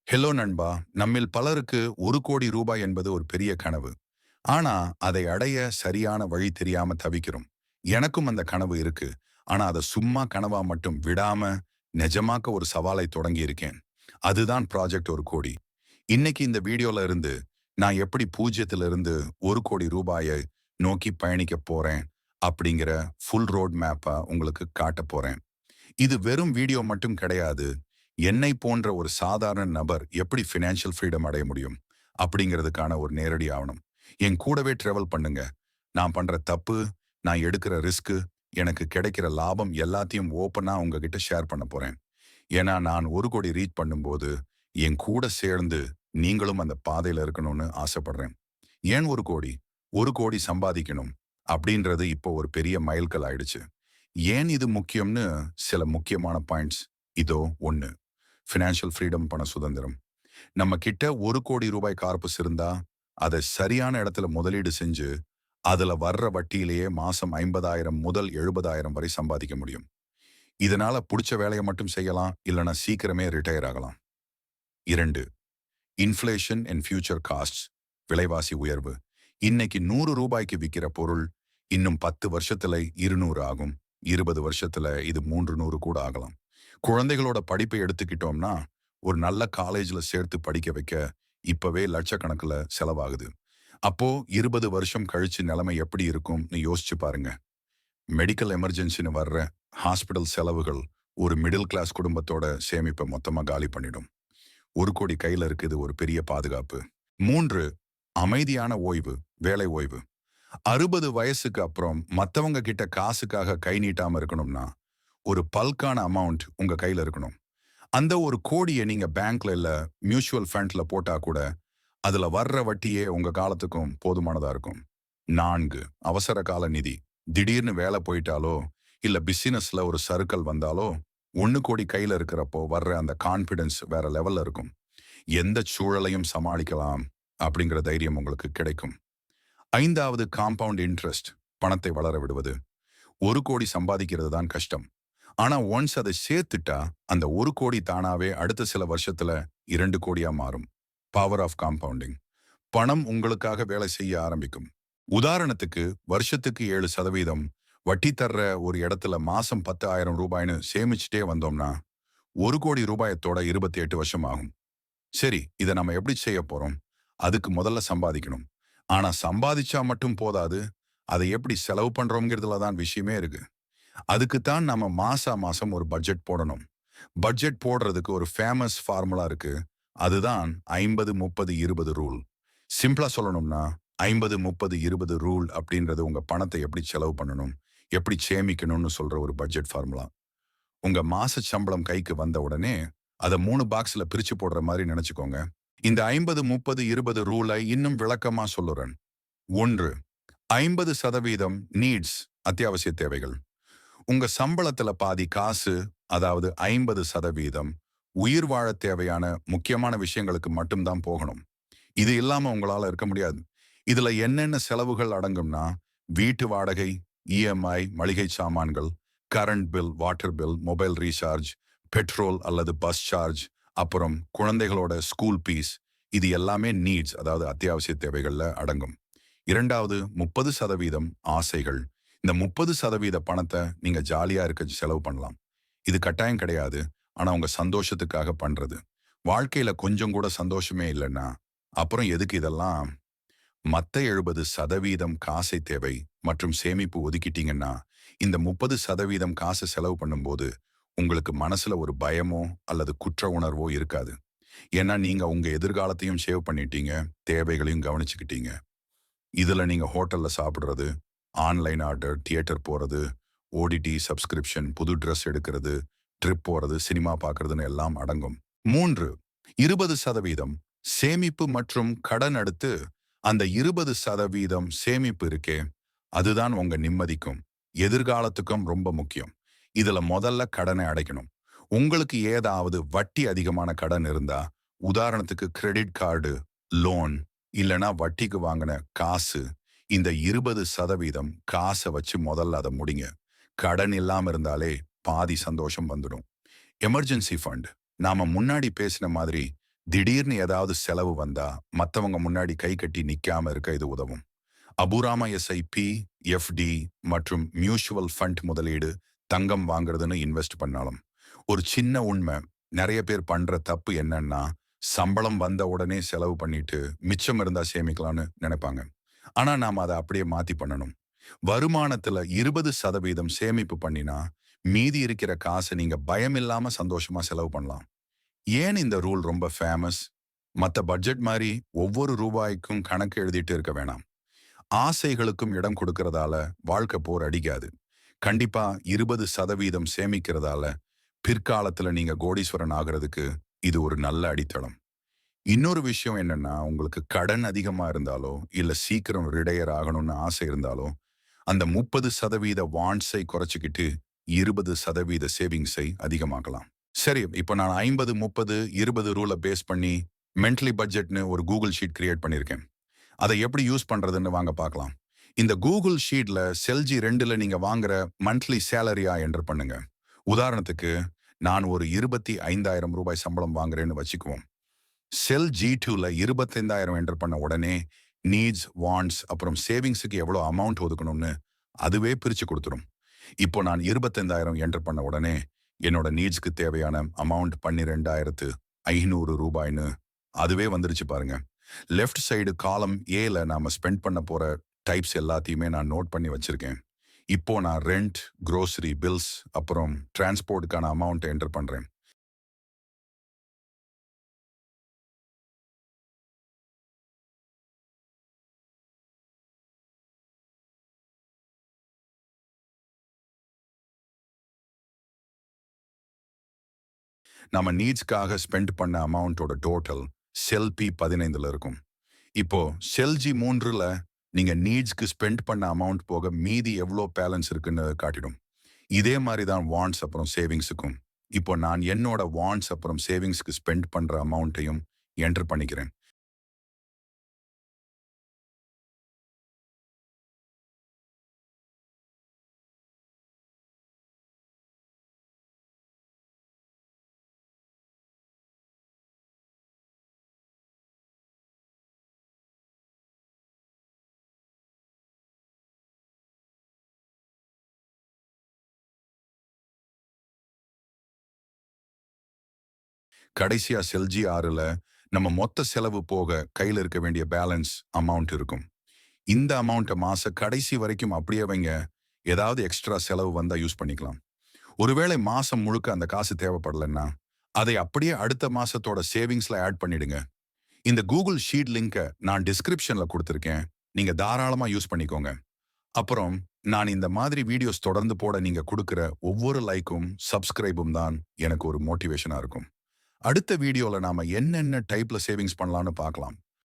Hello நண்பா. நம்மில் பலருக்கு 1,00,00,000 என்பது ஒரு பெரிய கனவு. ஆனா, அதை அடைய சரியான வழி தெரியாம தவிக்கிறோம். எனக்கும் அந்த கனவு இருக்கு. ஆனா, அத சும்மா கனவா மட்டும் விடாம, நிஜமாக்க ஒரு சவாலை தொடங்கி இருக்கேன். அதுதான் ப்ராஜெக்ட் 1,00,00,000. இன்னைக்கு இந்த வீடியோல இருந்து, நான் எப்படி 0த்துல இருந்து ரூ. 1,00,00,000 நோக்கி பயணிக்க போறேன், அப்படிங்கிற ஃபுல் ரோட் மேப்ப உங்களுக்கு காட்டப் போறேன். இது வெறும் வீடியோ மட்டும் கிடையாது. என்னை போன்ற ஒரு சாதாரண நபர் எப்படி ஃபினான்ஷியல் ஃப்ரீடம் அடைய முடியும் அப்படிங்கிறதுக்கான ஒரு நேரடி ஆவணம். என் கூடவே ட்ராவல் பண்ணுங்க. நான் பண்ற தப்பு, நான் எடுக்கிற ரிஸ்க், எனக்கு கிடைக்கிற லாபம் எல்லாத்தையும் ஓப்பனா உங்ககிட்ட ஷேர் பண்ண போறேன். ஏன்னா நான் 1,00,00,000 ரீச் பண்ணும்போது என் கூட சேர்ந்து நீங்களும் அந்த பாதையில இருக்கணும்னு ஆசைப்படுறேன். ஏன் 1,00,00,000? 1,00,00,000 சம்பாதிக்கணும் அப்படின்றது இப்போ ஒரு பெரிய மைல்கல் ஆயிடுச்சு. ஏன் இது முக்கியம்னு சில முக்கியமான பாயிண்ட்ஸ். இதோ 1. ஃபினான்ஷியல் ஃப்ரீடம், பண சுதந்திரம். நம்ம கிட்ட ரூ. 1,00,00,000 கார்பஸ் இருந்தா, அதை சரியான இடத்துல முதலீடு செஞ்சு, அதுல வர்ற வட்டியிலேயே மாசம் 50,000 முதல் 70,000 வரை சம்பாதிக்க முடியும். இதனால புடிச்ச வேலையை மட்டும் செய்யலாம், இல்லனா சீக்கிரமே ரிட்டயர் ஆகலாம். 2. Inflation and future castes. விலைவாசி உயர்வு. இன்னைக்கு ரூ. 100க்கு விக்கிற பொருள் இன்னும் 10 வருஷத்துல 200 ஆகும். 20 வருஷத்துல இது 300 கூட ஆகலாம். குழந்தைகளோட படிப்பை எடுத்துக்கிட்டோம்னா, ஒரு நல்ல காலேஜ்ல சேர்த்து படிக்க வைக்க இப்பவே லட்சக்கணக்குல செலவாகுது. அப்போ 20 வருஷம் கழிச்சு நிலைமை எப்படி இருக்கும்னு யோசிச்சு பாருங்க. மெடிக்கல் எமர்ஜென்சின்னு வர்ற ஹாஸ்பிடல் செலவுகள் ஒரு மிடில் கிளாஸ் குடும்பத்தோட சேமிப்பை மொத்தமா காலி பண்ணிடும். 1,00,00,000 கையில இருக்குது, ஒரு பெரிய பாதுகாப்பு. 3. அமைதியான ஓய்வு, வேலை ஓய்வு. 60 வயசுக்கு அப்புறம் மத்தவங்க கிட்ட காசுக்காக கை நீட்டாம இருக்கணும்னா, ஒரு பல்கான அமௌண்ட் உங்க கையில இருக்கணும். அந்த 1,00,00,000 நீங்க பேங்க்ல இல்ல மியூச்சுவல் ஃபண்ட்ல போட்டா கூட, அதுல வர்ற வட்டியே உங்க காலத்துக்கும் போதுமானதா இருக்கும். 4. அவசர கால நிதி. திடீர்னு வேலை போயிட்டாலோ, இல்ல பிசினஸ்ல ஒரு சறுக்கல் வந்தாலோ, 1,00,00,000 கையில இருக்கிறப்போ வர்ற அந்த கான்ஃபிடன்ஸ் வேற லெவல்ல இருக்கும். எந்த சூழலையும் சமாளிக்கலாம் அப்படிங்கிற தைரியம் உங்களுக்கு கிடைக்கும். 5வது காம்பவுண்ட் இன்ட்ரெஸ்ட். பணத்தை வளர விடுவது. 1,00,00,000 சம்பாதிக்கிறது தான் கஷ்டம். ஆனா ஒன்ஸ் அதை சேர்த்துட்டா, அந்த 1,00,00,000 தானாவே அடுத்த சில வருஷத்துல 2,00,00,000 மாறும். Power of compounding. பணம் உங்களுக்காக வேலை செய்ய ஆரம்பிக்கும். உதாரணத்துக்கு வருஷத்துக்கு 7% வட்டி தர்ற ஒரு இடத்துல மாசம் 10,000 ரூபாய்னு சேமிச்சுட்டே வந்தோம்னா, 1,00,00,000 ரூபாயத்தோட 28 வருஷம் ஆகும். சரி, இதை நம்ம எப்படி செய்ய போறோம்? அதுக்கு முதல்ல சம்பாதிக்கணும். ஆனா சம்பாதிச்சா மட்டும் போதாது. அதை எப்படி செலவு பண்றோம்ங்கிறதுல தான் விஷயமே இருக்கு. அதுக்குத்தான் நம்ம மாசம் ஒரு பட்ஜெட் போடணும். பட்ஜெட் போடுறதுக்கு ஒரு ஃபேமஸ் ஃபார்முலா இருக்கு. அதுதான் 50-30-20 ரூல். சிம்பிளா சொல்லணும்னா 50-30-20 ரூல் அப்படின்றது உங்க பணத்தை எப்படி செலவு பண்ணணும், எப்படி சேமிக்கணும்னு சொல்ற ஒரு பட்ஜெட் ஃபார்முலா. உங்க மாச சம்பளம் கைக்கு வந்த உடனே அதை 3 பாக்ஸ்ல பிரிச்சு போடுற மாதிரி நினைச்சுக்கோங்க. இந்த 50-30-20 ரூலை இன்னும் விளக்கமா சொல்லுறேன். 1. 50% நீட்ஸ், அத்தியாவசிய தேவைகள். உங்க சம்பளத்துல பாதி காசு, அதாவது 50% உயிர் வாழ தேவையான முக்கியமான விஷயங்களுக்கு மட்டும்தான் போகணும். இது இல்லாம உங்களால இருக்க முடியாது. இதுல என்னென்ன செலவுகள் அடங்கும்னா, வீட்டு வாடகை, இஎம்ஐ, மளிகை சாமான்கள், current bill, water bill, mobile recharge, petrol அல்லது பஸ் சார்ஜ், அப்புறம் குழந்தைகளோட ஸ்கூல் ஃபீஸ். இது எல்லாமே நீட்ஸ், அதாவது அத்தியாவசிய தேவைகள்ல அடங்கும். 2வது 30% ஆசைகள். இந்த 30% பணத்தை நீங்க ஜாலியா இருக்க செலவு பண்ணலாம். இது கட்டாயம் கிடையாது. ஆனா உங்க சந்தோஷத்துக்காக பண்றது. வாழ்க்கையில கொஞ்சம் கூட சந்தோஷமே இல்லைன்னா, அப்புறம் எதுக்கு இதெல்லாம்? மத்த 70% காசை தேவை மற்றும் சேமிப்பு ஒதுக்கிட்டீங்கன்னா, இந்த 30% காசை செலவு பண்ணும்போது உங்களுக்கு மனசுல ஒரு பயமோ அல்லது குற்ற உணர்வோ இருக்காது. ஏன்னா நீங்க உங்க எதிர்காலத்தையும் சேவ் பண்ணிட்டீங்க, தேவைகளையும் கவனிச்சுக்கிட்டீங்க. இதுல நீங்க ஹோட்டல்ல சாப்பிடுறது, ஆன்லைன் ஆர்டர், தியேட்டர் போறது, ஓடிடி சப்ஸ்கிரிப்ஷன், புது ட்ரெஸ் எடுக்கிறது, ட்ரிப் போறது, சினிமா பார்க்கறதுன்னு எல்லாம் அடங்கும். 3. 20% சேமிப்பு மற்றும் கடன். அடுத்து அந்த 20% சேமிப்பு இருக்கே, அதுதான் உங்க நிம்மதிக்கும் எதிர்காலத்துக்கும் ரொம்ப முக்கியம். இதுல முதல்ல கடனை அடைக்கணும். உங்களுக்கு ஏதாவது வட்டி அதிகமான கடன் இருந்தா, உதாரணத்துக்கு கிரெடிட் கார்டு, லோன், இல்லனா வட்டிக்கு வாங்கின காசு, இந்த 20% காசை வச்சு முதல்ல அதை முடிங்க. கடன் இல்லாம இருந்தாலே பாதி சந்தோஷம் வந்துடும். Emergency fund. நாம முன்னாடி பேசின மாதிரி திடீர்னு ஏதாவது செலவு வந்தா மத்தவங்க முன்னாடி கை கட்டி நிக்காம இருக்க இது உதவும். அபூராம எஸ்ஐபி, எஃப்டி மற்றும் மியூச்சுவல் ஃபண்ட் முதலீடு, தங்கம் வாங்குறதுன்னு இன்வெஸ்ட் பண்ணாலும். ஒரு சின்ன உண்மை, நிறைய பேர் பண்ற தப்பு என்னன்னா, சம்பளம் வந்த உடனே செலவு பண்ணிட்டு மிச்சம் இருந்தா சேமிக்கலாம்னு நினைப்பாங்க. ஆனா நாம அதை அப்படியே மாத்தி பண்ணணும். வருமானத்துல 20% சேமிப்பு பண்ணினா, மீதி இருக்கிற காசை நீங்க பயமில்லாம சந்தோஷமா செலவு பண்ணலாம். ஏன் இந்த ரூல் ரொம்ப ஃபேமஸ்? மத்த பட்ஜெட் மாதிரி ஒவ்வொரு ரூபாய்க்கும் கணக்கு எழுதிட்டு இருக்க வேணாம். ஆசைகளுக்கும் இடம் கொடுக்கறதால வாழ்க்கை போர் அடிக்காது. கண்டிப்பா 20% சேமிக்கிறதால பிற்காலத்துல நீங்க கோடீஸ்வரன் ஆகிறதுக்கு இது ஒரு நல்ல அடித்தளம். இன்னொரு விஷயம் என்னன்னா, உங்களுக்கு கடன் அதிகமா இருந்தாலோ, இல்ல சீக்கிரம் ரிடையர் ஆகணும்னு ஆசை இருந்தாலோ, அந்த 30% வாண்ட்ஸை குறைச்சுக்கிட்டு 20% சேவிங்ஸை அதிகமாக்கலாம். சரி, இப்போ நான் 50, 30, 20 ரூல பேஸ் பண்ணி மென்டலி பட்ஜெட்னு ஒரு கூகுள் ஷீட் கிரியேட் பண்ணியிருக்கேன். அதை எப்படி யூஸ் பண்றதுன்னு வாங்க பார்க்கலாம். இந்த கூகுள் ஷீட்ல செல்ஜி 2ல நீங்க வாங்குற மந்த்லி சேலரியா என்டர் பண்ணுங்க. உதாரணத்துக்கு, நான் ஒரு 25,000 ரூபாய் சம்பளம் வாங்குறேன்னு வச்சுக்குவோம். செல் G2ல 25,000 என்டர் பண்ண உடனே நீட்ஸ், வாண்ட்ஸ் அப்புறம் சேவிங்ஸுக்கு எவ்வளோ அமௌண்ட் ஒதுக்கணும்னு அதுவே பிரிச்சு கொடுத்துரும். இப்போ நான் 25,000 என்டர் பண்ண உடனே என்னோட நீட்ஸ்க்கு தேவையான அமௌண்ட் 12,500 ரூபாய்ன்னு அதுவே வந்துருச்சு பாருங்க. லெஃப்ட் சைடு காலம் ஏல நாம ஸ்பெண்ட் பண்ண போற டைப்ஸ் எல்லாத்தையுமே நான் நோட் பண்ணி வச்சிருக்கேன். இப்போ நான் ரெண்ட், grocery பில்ஸ் அப்புறம் டிரான்ஸ்போர்ட்டுக்கான அமௌண்ட் என்டர் பண்றேன். நம்ம நீட்ஸ்க்காக ஸ்பெண்ட் பண்ண அமௌண்ட்டோட டோட்டல் செல் P15ல இருக்கும். இப்போ செல் G3ல நீங்க நீட்ஸ்க்கு ஸ்பெண்ட் பண்ண அமௌண்ட் போக மீதி எவ்வளோ பேலன்ஸ் இருக்குன்னு காட்டிடும். இதே மாதிரி தான் வாண்ட்ஸ் அப்புறம் சேவிங்ஸுக்கும். இப்போ நான் என்னோட வாண்ட்ஸ் அப்புறம் சேவிங்ஸ்க்கு ஸ்பெண்ட் பண்ற அமௌண்ட்டையும் என்டர் பண்ணிக்கிறேன். கடைசியா செல் G6ல நம்ம மொத்த செலவு போக கையில இருக்க வேண்டிய பேலன்ஸ் அமௌண்ட் இருக்கும். இந்த அமௌண்ட்டை மாச கடைசி வரைக்கும் அப்படியே வைங்க. ஏதாவது எக்ஸ்ட்ரா செலவு வந்தா யூஸ் பண்ணிக்கலாம். ஒருவேளை மாசம் முழுக்க அந்த காசு தேவைப்படலைன்னா, அதை அப்படியே அடுத்த மாசத்தோட சேவிங்ஸ்ல ஆட் பண்ணிடுங்க. இந்த கூகுள் ஷீட் லிங்கை நான் டிஸ்கிரிப்ஷன்ல கொடுத்திருக்கேன். நீங்க தாராளமா யூஸ் பண்ணிக்கோங்க. அப்புறம் நான் இந்த மாதிரி வீடியோஸ் தொடர்ந்து போட நீங்க கொடுக்கிற ஒவ்வொரு லைக்கும், சப்ஸ்கிரைபும் தான் எனக்கு ஒரு மோட்டிவேஷனா இருக்கும். அடுத்த வீடியோல நாம என்னென்ன டைப்ல சேவிங்ஸ் பண்ணலாம்னு பார்க்கலாம்.